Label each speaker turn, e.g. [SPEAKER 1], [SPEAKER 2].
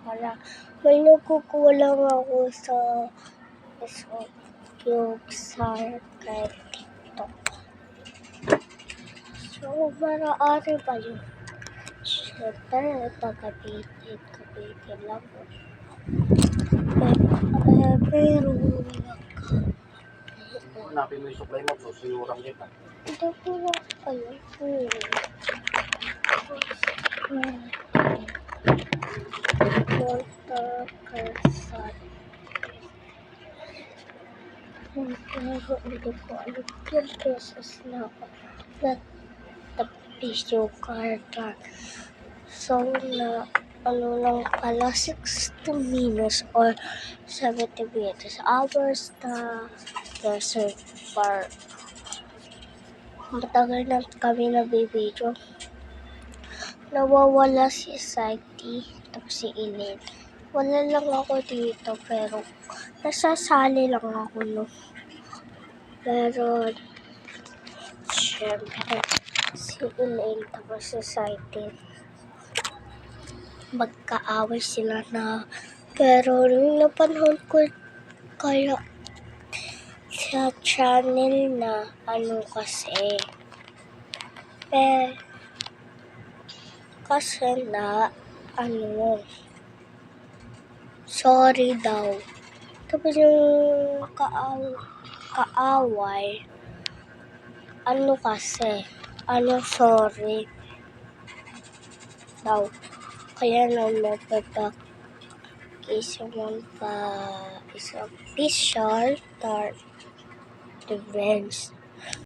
[SPEAKER 1] pala. May nagkukulang ako sa yung kay TikTok. So, maaari ba yun? Siyempre, kapitin lang. Pero
[SPEAKER 2] Hanapin mo yung supply mo, susunuran kita.
[SPEAKER 1] hindi ko lang alam kung Watercress. Pero hindi ko alam yung beses na ako natapis yung karga. So, na lang pala 60 minutes or 70 minutes hours na desert bar. Matagal na kami nabibidyo. Nawawala si Saiki tapos si Elaine. Wala lang ako dito pero nasasali lang ako no. Pero syempre si Elaine tapos si Saiki magkaaway sila na. Pero nung napanahon ko kaya sa channel na kasi kasi na sorry daw. Tapos yung kaaway kasi sorry daw. Kaya naman isang official start events.